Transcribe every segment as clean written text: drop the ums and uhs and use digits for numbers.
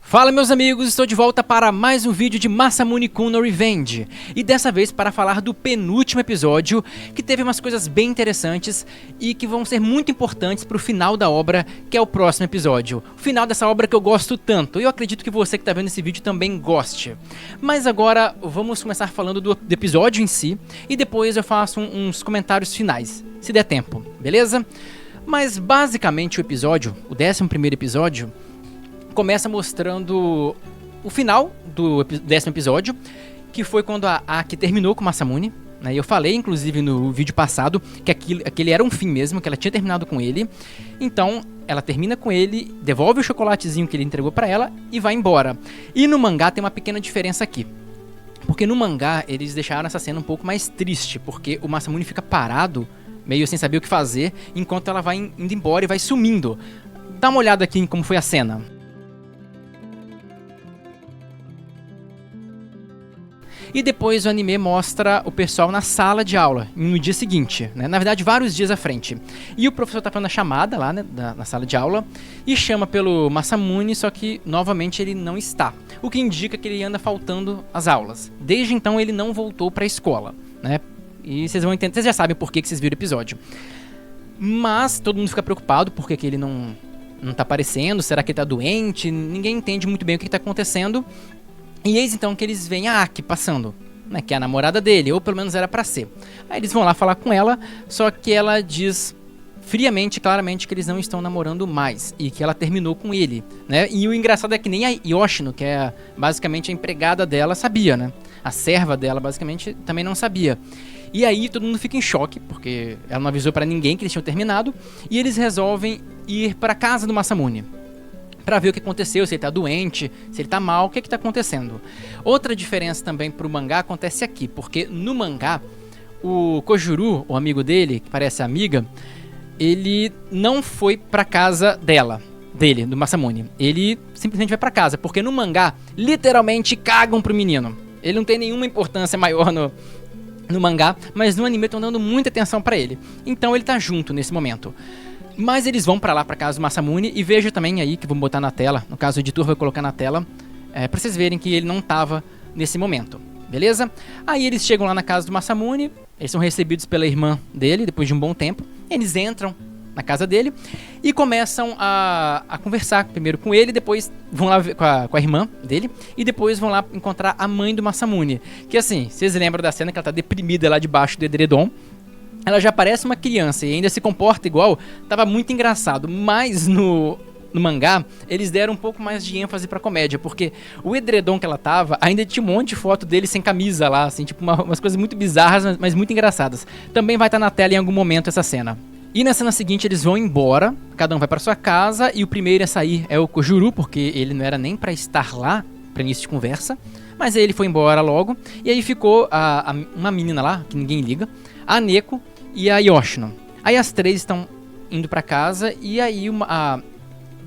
Fala meus amigos, estou de volta para mais um vídeo de Masamune-kun no Revenge. E dessa vez para falar do penúltimo episódio, que teve umas coisas bem interessantes e que vão ser muito importantes para o final da obra, que é o próximo episódio. O final dessa obra que eu gosto tanto, e eu acredito que você que está vendo esse vídeo também goste. Mas agora vamos começar falando do episódio em si, e depois eu faço uns comentários finais, se der tempo, beleza? Mas basicamente o episódio, o 11º episódio, começa mostrando o final do 10º episódio, que foi quando a Aki terminou com o Masamune, né? Eu falei, inclusive, no vídeo passado, que aquele era um fim mesmo, que ela tinha terminado com ele. Então, ela termina com ele, devolve o chocolatezinho que ele entregou pra ela e vai embora. E no mangá tem uma pequena diferença aqui. Porque no mangá, eles deixaram essa cena um pouco mais triste, porque o Masamune fica parado, meio sem saber o que fazer, enquanto ela vai indo embora e vai sumindo. Dá uma olhada aqui em como foi a cena. E depois o anime mostra o pessoal na sala de aula, no dia seguinte, né? Na verdade, vários dias à frente. E o professor tá fazendo a chamada lá, né, na sala de aula, e chama pelo Masamune, só que novamente ele não está. O que indica que ele anda faltando às aulas. Desde então ele não voltou pra escola, né? E vocês vão entender, vocês já sabem por que vocês viram o episódio. Mas todo mundo fica preocupado porque que ele não tá aparecendo, será que ele tá doente? Ninguém entende muito bem o que tá acontecendo. E eis então que eles veem a Aki passando, né, que é a namorada dele, ou pelo menos era pra ser. Aí eles vão lá falar com ela, só que ela diz friamente, claramente, que eles não estão namorando mais e que ela terminou com ele, né? E o engraçado é que nem a Yoshino, que é basicamente a empregada dela, sabia, né? A serva dela, basicamente, também não sabia. E aí todo mundo fica em choque, porque ela não avisou pra ninguém que eles tinham terminado, e eles resolvem ir pra casa do Masamune pra ver o que aconteceu, se ele tá doente, se ele tá mal, o que tá acontecendo. Outra diferença também pro mangá acontece aqui, porque no mangá, o Kojuru, o amigo dele, que parece amiga, ele não foi pra casa dele, do Masamune. Ele simplesmente vai pra casa, porque no mangá, literalmente cagam pro menino. Ele não tem nenhuma importância maior no mangá, mas no anime estão dando muita atenção pra ele. Então ele tá junto nesse momento. Mas eles vão pra lá, pra casa do Masamune, e veja também aí, que vou botar na tela, no caso o editor vai colocar na tela, pra vocês verem que ele não tava nesse momento, beleza? Aí eles chegam lá na casa do Masamune, eles são recebidos pela irmã dele, depois de um bom tempo, eles entram na casa dele e começam a conversar primeiro com ele, depois vão lá com a irmã dele, e depois vão lá encontrar a mãe do Masamune, que assim, vocês lembram da cena que ela tá deprimida lá debaixo do edredom. Ela já parece uma criança e ainda se comporta igual, tava muito engraçado, mas no mangá eles deram um pouco mais de ênfase pra comédia, porque o edredom que ela tava, ainda tinha um monte de foto dele sem camisa lá, assim, tipo umas coisas muito bizarras, mas muito engraçadas. Também vai estar na tela em algum momento essa cena. E na cena seguinte eles vão embora, cada um vai pra sua casa, e o primeiro a sair é o Kojuru, porque ele não era nem pra estar lá, pra início de conversa, mas aí ele foi embora logo, e aí ficou uma menina lá, que ninguém liga, a Neko e a Yoshino. Aí as três estão indo pra casa e aí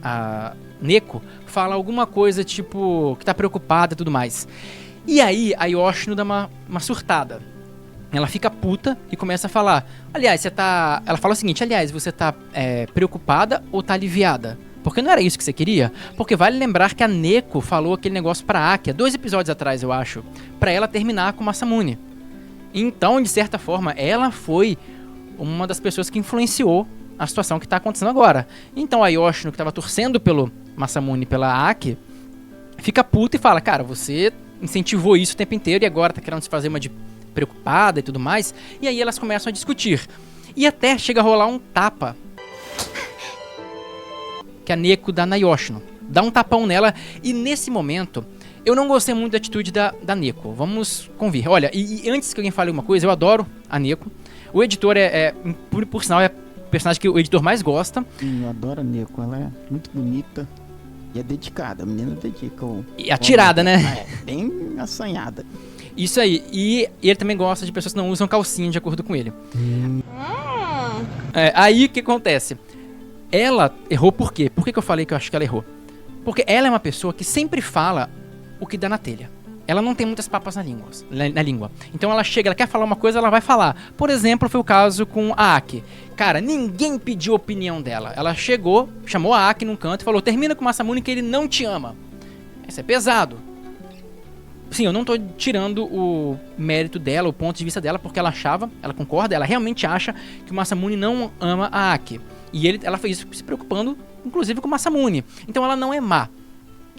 a Neko fala alguma coisa tipo que tá preocupada e tudo mais. E aí a Yoshino dá uma surtada. Ela fica puta e começa a falar: aliás, você tá... Ela fala o seguinte: aliás, você tá preocupada ou tá aliviada? Porque não era isso que você queria? Porque vale lembrar que a Neko falou aquele negócio pra Aki, 2 episódios atrás, eu acho, pra ela terminar com o Masamune. Então, de certa forma, ela foi uma das pessoas que influenciou a situação que tá acontecendo agora. Então a Yoshino, que tava torcendo pelo Masamune, pela Aki, fica puta e fala: cara, você incentivou isso o tempo inteiro e agora tá querendo se fazer uma de preocupada e tudo mais. E aí elas começam a discutir. E até chega a rolar um tapa que a Neko dá na Yoshino. Dá um tapão nela e nesse momento eu não gostei muito da atitude da Neko. Vamos convir. Olha, e antes que alguém fale alguma coisa, eu adoro a Neko. O editor por sinal, é o personagem que o editor mais gosta. Sim, eu adoro a Neko, ela é muito bonita e é dedicada, a menina dedica. E atirada, né? É, bem assanhada. Isso aí, e ele também gosta de pessoas que não usam calcinha, de acordo com ele. Aí o que acontece? Ela errou por quê? Por que eu falei que eu acho que ela errou? Porque ela é uma pessoa que sempre fala o que dá na telha. Ela não tem muitas papas na língua. Então ela chega, ela quer falar uma coisa, ela vai falar. Por exemplo, foi o caso com a Aki. Cara, ninguém pediu a opinião dela. Ela chegou, chamou a Aki num canto e falou: termina com o Masamune que ele não te ama. Isso é pesado. Sim, eu não tô tirando o mérito dela, o ponto de vista dela, porque ela concorda, ela realmente acha que o Masamune não ama a Aki. E ela fez isso se preocupando, inclusive, com o Masamune. Então ela não é má,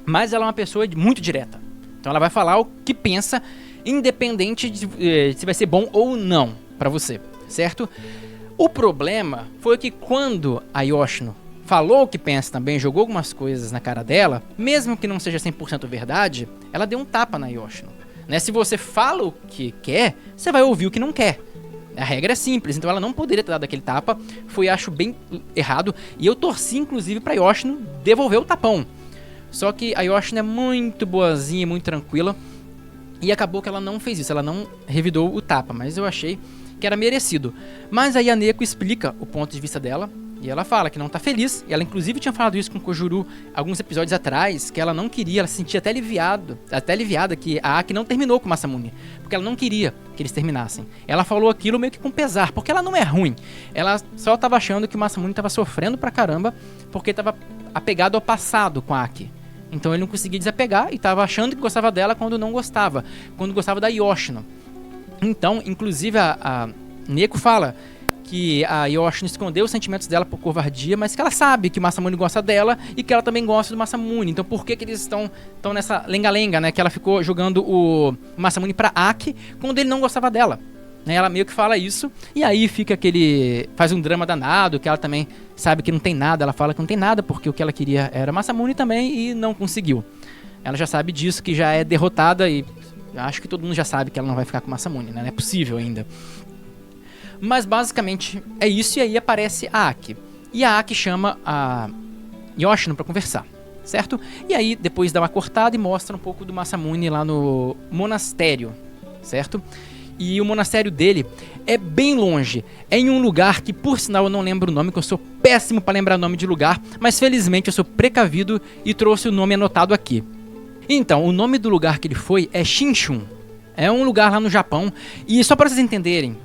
mas ela é uma pessoa muito direta. Então ela vai falar o que pensa, independente de se vai ser bom ou não pra você, certo? O problema foi que quando a Yoshino falou o que pensa também, jogou algumas coisas na cara dela, mesmo que não seja 100% verdade, ela deu um tapa na Yoshino. Né? Se você fala o que quer, você vai ouvir o que não quer. A regra é simples, então ela não poderia ter dado aquele tapa, acho bem errado, e eu torci inclusive pra Yoshino devolver o tapão. Só que a Yoshino é muito boazinha, muito tranquila, e acabou que ela não fez isso, ela não revidou o tapa, mas eu achei que era merecido. Mas aí a Neko explica o ponto de vista dela, e ela fala que não tá feliz, e ela inclusive tinha falado isso com o Kojuru alguns episódios atrás, que ela não queria, ela se sentia até aliviada que a Aki não terminou com o Masamune, porque ela não queria que eles terminassem. Ela falou aquilo meio que com pesar, porque ela não é ruim, ela só tava achando que o Masamune tava sofrendo pra caramba, porque tava apegado ao passado com a Aki. Então ele não conseguia desapegar e tava achando que gostava dela quando não gostava, quando gostava da Yoshino. Então, inclusive a Neko fala que a Yoshino escondeu os sentimentos dela por covardia, mas que ela sabe que o Masamune gosta dela e que ela também gosta do Masamune. Então por que eles estão nessa lenga-lenga, né? Que ela ficou jogando o Masamune pra Aki quando ele não gostava dela. Né? Ela meio que fala isso, e aí fica faz um drama danado, que ela também sabe que não tem nada, ela fala que não tem nada, porque o que ela queria era Masamune também e não conseguiu. Ela já sabe disso, que já é derrotada, e acho que todo mundo já sabe que ela não vai ficar com Masamune, né? Não é possível ainda. Mas basicamente é isso, e aí aparece a Aki. E a Aki chama a Yoshino pra conversar, certo? E aí depois dá uma cortada e mostra um pouco do Masamune lá no monastério, certo? E o monastério dele é bem longe, é em um lugar que por sinal eu não lembro o nome, que eu sou péssimo pra lembrar nome de lugar, mas felizmente eu sou precavido e trouxe o nome anotado aqui. Então, o nome do lugar que ele foi é Shinshun. É um lugar lá no Japão, e só pra vocês entenderem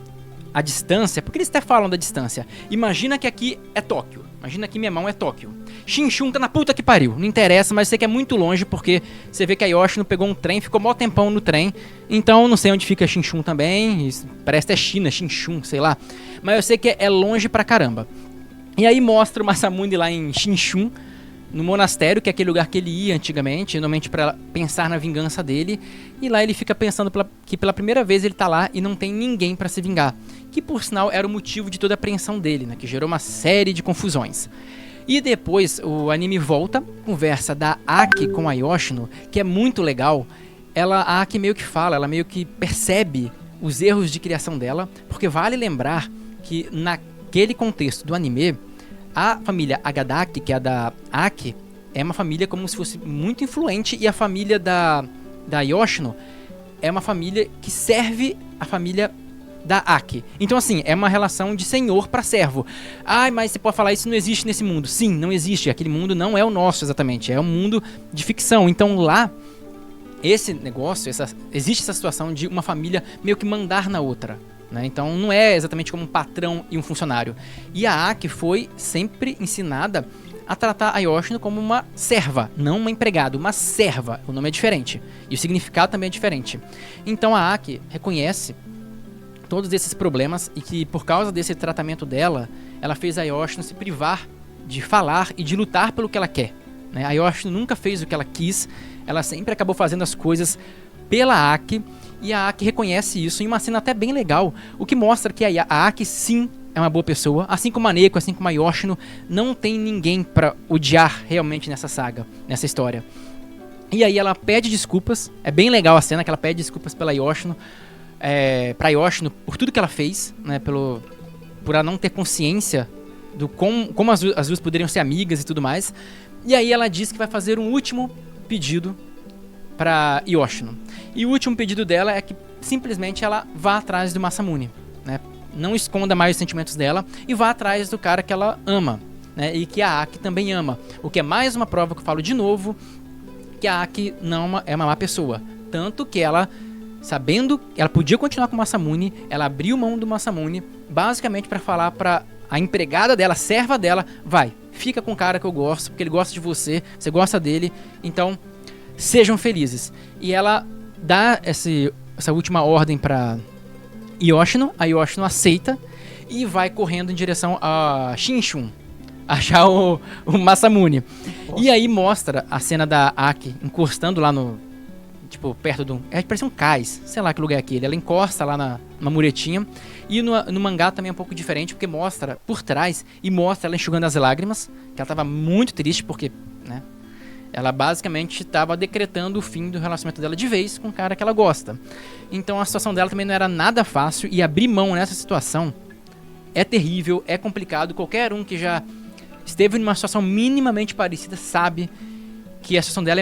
a distância, porque eles até falam da distância. Imagina que aqui é Tóquio. Imagina que minha mão é Tóquio. Shinshun tá na puta que pariu. Não interessa, mas eu sei que é muito longe, porque você vê que a Yoshino pegou um trem, ficou mó tempão no trem. Então não sei onde fica Shinshun também. Parece até China, Shinshun, sei lá. Mas eu sei que é longe pra caramba. E aí mostra o Masamune lá em Shinshun, no monastério, que é aquele lugar que ele ia antigamente, normalmente pra pensar na vingança dele. E lá ele fica pensando que pela primeira vez ele tá lá e não tem ninguém pra se vingar. Que por sinal era o motivo de toda a apreensão dele, né? Que gerou uma série de confusões. E depois o anime volta, conversa da Aki com a Yoshino, que é muito legal. A Aki meio que fala, ela meio que percebe os erros de criação dela, porque vale lembrar que naquele contexto do anime, a família Agadaki, que é a da Aki, é uma família como se fosse muito influente, e a família da Yoshino é uma família que serve a família da Aki. Então assim, é uma relação de senhor para servo. Ai, mas você pode falar isso não existe nesse mundo. Sim, não existe. Aquele mundo não é o nosso exatamente, é um mundo de ficção. Então lá, esse negócio, existe essa situação de uma família meio que mandar na outra. Né? Então não é exatamente como um patrão e um funcionário. E a Aki foi sempre ensinada a tratar a Yoshino como uma serva, não uma empregada, uma serva. O nome é diferente e o significado também é diferente. Então a Aki reconhece todos esses problemas e que por causa desse tratamento dela, ela fez a Yoshino se privar de falar e de lutar pelo que ela quer. Né? A Yoshino nunca fez o que ela quis, ela sempre acabou fazendo as coisas pela Aki. E a Aki reconhece isso em uma cena até bem legal, o que mostra que a Aki sim é uma boa pessoa, assim como a Neko, assim como a Yoshino, não tem ninguém pra odiar realmente nessa saga, nessa história. E aí ela pede desculpas, é bem legal a cena que ela pede desculpas pela Yoshino, pra Yoshino por tudo que ela fez, né, por ela não ter consciência do como as duas poderiam ser amigas e tudo mais. E aí ela diz que vai fazer um último pedido pra Yoshino. E o último pedido dela é que simplesmente ela vá atrás do Masamune, né? Não esconda mais os sentimentos dela e vá atrás do cara que ela ama, né? E que a Aki também ama. O que é mais uma prova que eu falo de novo, que a Aki não é uma má pessoa. Tanto que ela, sabendo que ela podia continuar com o Masamune, ela abriu mão do Masamune, basicamente pra falar pra a empregada dela, a serva dela, vai, fica com o cara que eu gosto, porque ele gosta de você, você gosta dele, então sejam felizes. E ela dá essa última ordem pra Yoshino, a Yoshino aceita e vai correndo em direção a Shinshun, achar o Masamune. E aí mostra a cena da Aki encostando lá no, tipo, perto de um... parece um cais, sei lá que lugar é aquele. Ela encosta lá numa muretinha. E no mangá também é um pouco diferente, porque mostra por trás e mostra ela enxugando as lágrimas, que ela tava muito triste porque, né, ela basicamente estava decretando o fim do relacionamento dela de vez com o cara que ela gosta. Então a situação dela também não era nada fácil, e abrir mão nessa situação é terrível, é complicado. Qualquer um que já esteve numa situação minimamente parecida sabe que a situação dela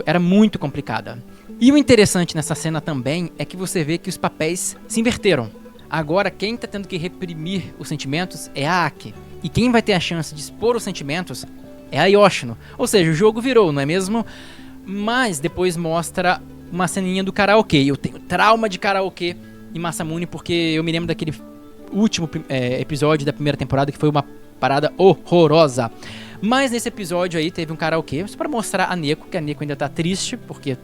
era muito complicada. E o interessante nessa cena também é que você vê que os papéis se inverteram. Agora quem tá tendo que reprimir os sentimentos é a Aki, e quem vai ter a chance de expor os sentimentos é a Yoshino. Ou seja, o jogo virou, não é mesmo? Mas depois mostra uma ceninha do karaokê. Eu tenho trauma de karaokê em Masamune, porque eu me lembro daquele último episódio da primeira temporada, que foi uma parada horrorosa. Mas nesse episódio aí teve um karaokê, só pra mostrar a Neko, que a Neko ainda tá triste, porque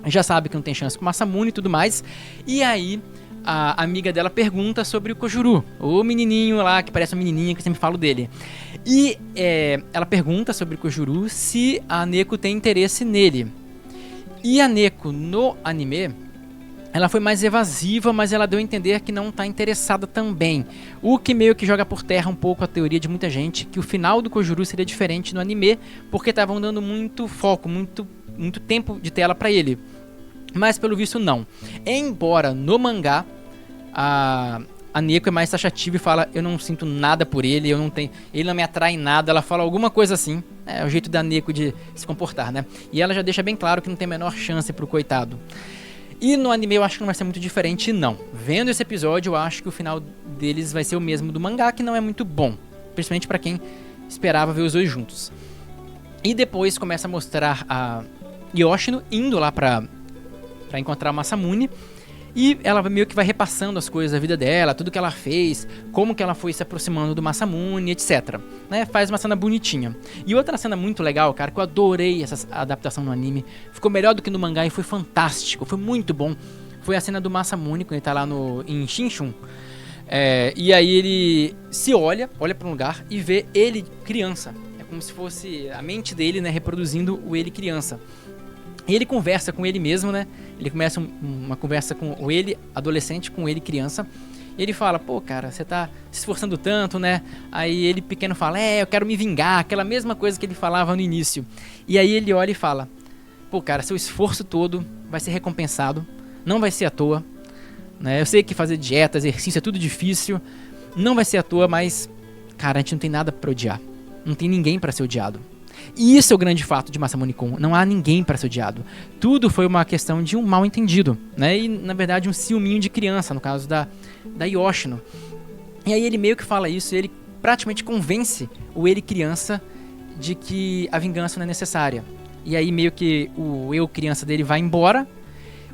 já sabe que não tem chance com o Masamune e tudo mais. E aí a amiga dela pergunta sobre o Kojuru, o menininho lá, que parece uma menininha, que eu sempre falo dele. E ela pergunta sobre o Kojuru se a Neko tem interesse nele. E a Neko, no anime, ela foi mais evasiva, mas ela deu a entender que não tá interessada também. O que meio que joga por terra um pouco a teoria de muita gente, que o final do Kojuru seria diferente no anime, porque estavam dando muito foco, muito tempo de tela pra ele. Mas pelo visto não. Embora no mangá a Neko é mais taxativa e fala: eu não sinto nada por ele, ele não me atrai em nada. Ela fala alguma coisa assim. É o jeito da Neko de se comportar, né? E ela já deixa bem claro que não tem a menor chance pro coitado. E no anime eu acho que não vai ser muito diferente, não. Vendo esse episódio, eu acho que o final deles vai ser o mesmo do mangá, que não é muito bom, principalmente pra quem esperava ver os dois juntos. E depois começa a mostrar a Yoshino indo lá pra encontrar o Masamune, e ela meio que vai repassando as coisas da vida dela, tudo que ela fez, como que ela foi se aproximando do Masamune, etc. Né? Faz uma cena bonitinha. E outra cena muito legal, cara, que eu adorei essa adaptação no anime, ficou melhor do que no mangá e foi fantástico, foi muito bom, foi a cena do Masamune, quando ele tá lá em Shinshun. E aí ele se olha pra um lugar e vê ele criança. É como se fosse a mente dele, né, reproduzindo o ele criança. E ele conversa com ele mesmo, né? Ele começa uma conversa com o ele adolescente, com ele criança. E ele fala: pô, cara, você tá se esforçando tanto, né? Aí ele pequeno fala: eu quero me vingar. Aquela mesma coisa que ele falava no início. E aí ele olha e fala: pô, cara, seu esforço todo vai ser recompensado. Não vai ser à toa, né? Eu sei que fazer dieta, exercício é tudo difícil. Não vai ser à toa, mas, cara, a gente não tem nada pra odiar. Não tem ninguém pra ser odiado. E isso é o grande fato de Masamune Kon. Não há ninguém para ser odiado. Tudo foi uma questão de um mal entendido, né? E na verdade um ciúminho de criança, no caso da Yoshino. E aí ele meio que fala isso, e ele praticamente convence o ele criança de que a vingança não é necessária. E aí meio que o eu criança dele vai embora,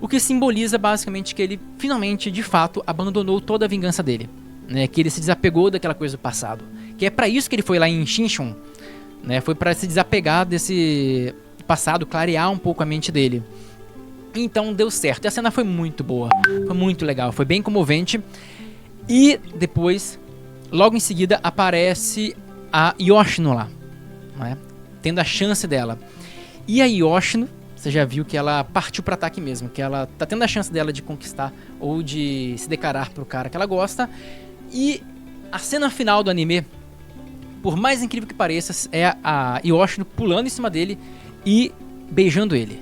o que simboliza basicamente que ele finalmente, de fato, abandonou toda a vingança dele, né? Que ele se desapegou daquela coisa do passado. Que é para isso que ele foi lá em Shinshun, né? Foi para se desapegar desse passado, clarear um pouco a mente dele. Então deu certo. E a cena foi muito boa, foi muito legal, foi bem comovente. E depois, logo em seguida, aparece a Yoshino lá, né? Tendo a chance dela. E a Yoshino, você já viu que ela partiu para ataque mesmo, que ela tá tendo a chance dela de conquistar ou de se declarar pro cara que ela gosta. E a cena final do anime, por mais incrível que pareça, é a Yoshino pulando em cima dele e beijando ele.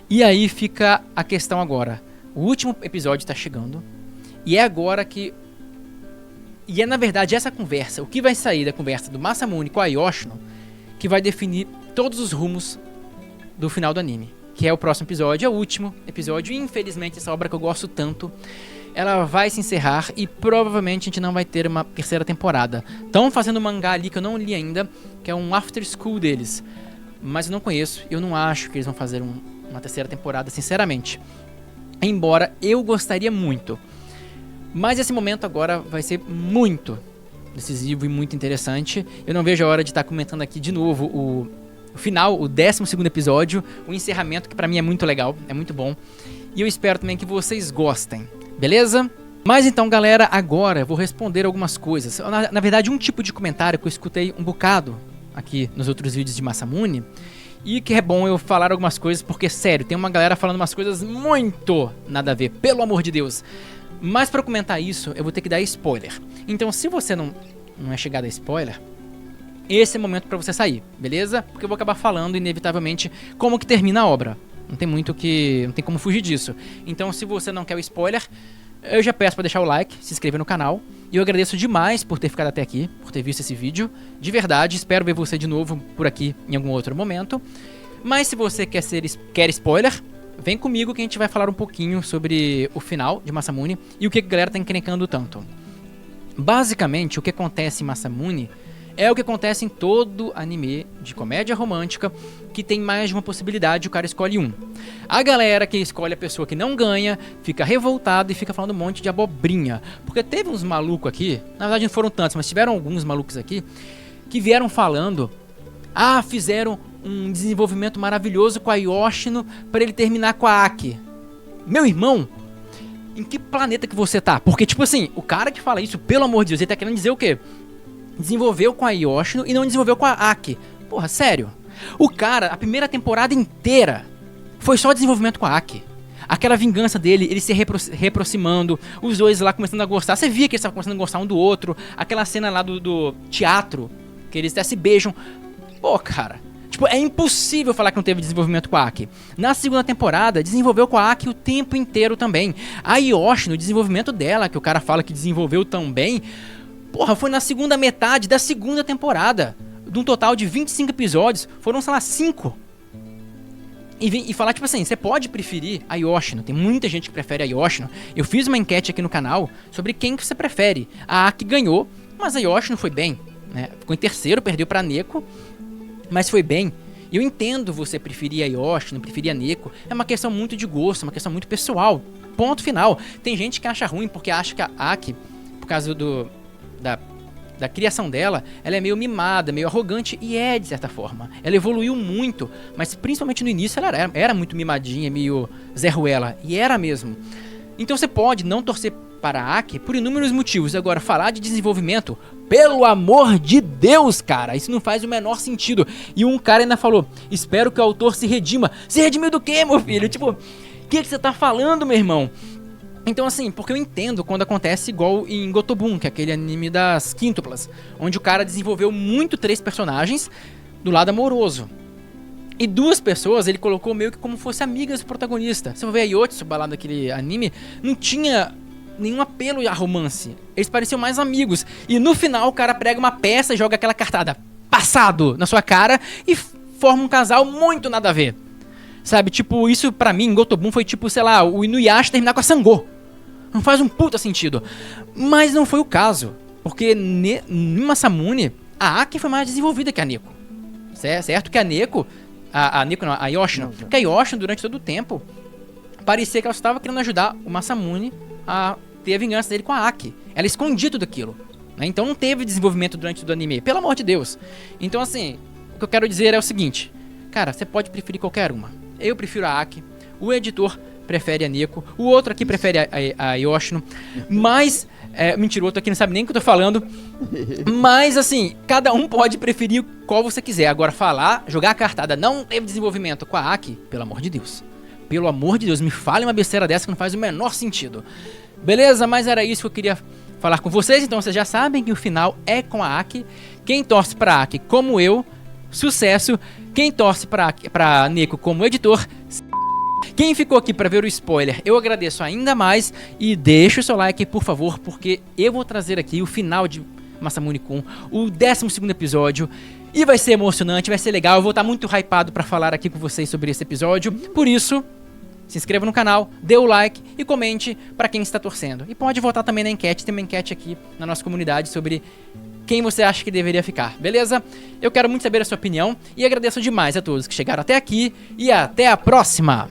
E aí fica a questão agora. O último episódio tá chegando. E é agora que... E é na verdade essa conversa, o que vai sair da conversa do Masamune com a Yoshino, que vai definir todos os rumos do final do anime. Que é o próximo episódio, é o último episódio. E infelizmente essa obra que eu gosto tanto, ela vai se encerrar e provavelmente a gente não vai ter uma terceira temporada. Estão fazendo um mangá ali que eu não li ainda, que é um After School deles, mas eu não conheço, eu não acho que eles vão fazer uma terceira temporada, sinceramente. Embora eu gostaria muito. Mas esse momento agora vai ser muito decisivo e muito interessante. Eu não vejo a hora de estar comentando aqui de novo o final, o 12º episódio, o encerramento, que pra mim é muito legal, é muito bom. E eu espero também que vocês gostem, beleza? Mas então, galera, agora eu vou responder algumas coisas. Na verdade, um tipo de comentário que eu escutei um bocado aqui nos outros vídeos de Masamune, e que é bom eu falar algumas coisas, porque, sério, tem uma galera falando umas coisas muito nada a ver, pelo amor de Deus. Mas pra comentar isso, eu vou ter que dar spoiler. Então, se você não é chegado a spoiler, esse é o momento pra você sair, beleza? Porque eu vou acabar falando, inevitavelmente, como que termina a obra. Não tem muito que... não tem como fugir disso. Então, se você não quer o spoiler, eu já peço pra deixar o like, se inscrever no canal. E eu agradeço demais por ter ficado até aqui, por ter visto esse vídeo. De verdade, espero ver você de novo por aqui em algum outro momento. Mas se você quer spoiler, vem comigo que a gente vai falar um pouquinho sobre o final de Masamune e o que a galera tá encrencando tanto. Basicamente, o que acontece em Masamune é o que acontece em todo anime de comédia romântica que tem mais de uma possibilidade e o cara escolhe um. A galera que escolhe a pessoa que não ganha fica revoltada e fica falando um monte de abobrinha. Porque teve uns malucos aqui, na verdade não foram tantos, mas tiveram alguns malucos aqui que vieram falando: ah, fizeram um desenvolvimento maravilhoso com a Yoshino para ele terminar com a Aki. Meu irmão, em que planeta que você tá? Porque, tipo assim, o cara que fala isso, pelo amor de Deus, ele tá querendo dizer o quê? Desenvolveu com a Yoshino e não desenvolveu com a Aki. Porra, sério. O cara, a primeira temporada inteira, foi só desenvolvimento com a Aki. Aquela vingança dele, ele se reaproximando, os dois lá começando a gostar. Você via que eles estavam começando a gostar um do outro. Aquela cena lá do teatro, que eles até se beijam. Pô, cara, tipo, é impossível falar que não teve desenvolvimento com a Aki. Na segunda temporada, desenvolveu com a Aki o tempo inteiro também. A Yoshino, o desenvolvimento dela, que o cara fala que desenvolveu também, porra, foi na segunda metade da segunda temporada. De um total de 25 episódios, foram, sei lá, 5. E falar, tipo assim, você pode preferir a Yoshino. Tem muita gente que prefere a Yoshino. Eu fiz uma enquete aqui no canal sobre quem que você prefere. A Aki ganhou, mas a Yoshino foi bem, né? Ficou em terceiro, perdeu pra Neko, mas foi bem. E eu entendo você preferir a Yoshino, preferir a Neko. É uma questão muito de gosto, é uma questão muito pessoal. Ponto final. Tem gente que acha ruim porque acha que a Aki, por causa da criação dela, ela é meio mimada, meio arrogante, e é, de certa forma. Ela evoluiu muito, mas principalmente no início ela era muito mimadinha, meio Zé Ruela, e era mesmo. Então você pode não torcer para a Aki por inúmeros motivos. Agora, falar de desenvolvimento, pelo amor de Deus, cara, isso não faz o menor sentido. E um cara ainda falou: espero que o autor se redima. Se redimiu do quê, meu filho? Tipo, o que você tá falando, meu irmão? Então, assim, porque eu entendo quando acontece igual em Gotobun, que é aquele anime das quíntuplas, onde o cara desenvolveu muito 3 personagens do lado amoroso. E 2 pessoas ele colocou meio que como fosse amigas do protagonista. Se você ver a Yotsuba lá daquele anime, não tinha nenhum apelo a romance. Eles pareciam mais amigos. E no final o cara prega uma peça e joga aquela cartada passado na sua cara e forma um casal muito nada a ver. Sabe, tipo, isso pra mim em Gotobun foi tipo, sei lá, o Inuyasha terminar com a Sango. Não faz um puta sentido. Mas não foi o caso. Porque em Masamune, a Aki foi mais desenvolvida que a Neko. Certo que a Neko... A Neko não, a Yoshino. Que a Yoshino, durante todo o tempo, parecia que ela estava querendo ajudar o Masamune a ter a vingança dele com a Aki. Ela escondia tudo aquilo, né? Então não teve desenvolvimento durante todo o anime. Pelo amor de Deus. Então, assim, o que eu quero dizer é o seguinte. Cara, você pode preferir qualquer uma. Eu prefiro a Aki. O editor prefere a Neko, o outro aqui prefere a Yoshino, mas... mentira, o outro aqui não sabe nem o que eu tô falando. Mas, assim, cada um pode preferir qual você quiser. Agora, jogar a cartada, não teve desenvolvimento com a Aki, pelo amor de Deus. Pelo amor de Deus, me fale uma besteira dessa que não faz o menor sentido. Beleza? Mas era isso que eu queria falar com vocês. Então, vocês já sabem que o final é com a Aki. Quem torce pra Aki, como eu, sucesso. Quem torce pra Neko como editor... Quem ficou aqui pra ver o spoiler, eu agradeço ainda mais e deixa o seu like, por favor, porque eu vou trazer aqui o final de Masamune-kun, o 12º episódio, e vai ser emocionante, vai ser legal, eu vou estar muito hypado pra falar aqui com vocês sobre esse episódio, por isso, se inscreva no canal, dê o like e comente pra quem está torcendo. E pode votar também na enquete, tem uma enquete aqui na nossa comunidade sobre quem você acha que deveria ficar, beleza? Eu quero muito saber a sua opinião e agradeço demais a todos que chegaram até aqui e até a próxima!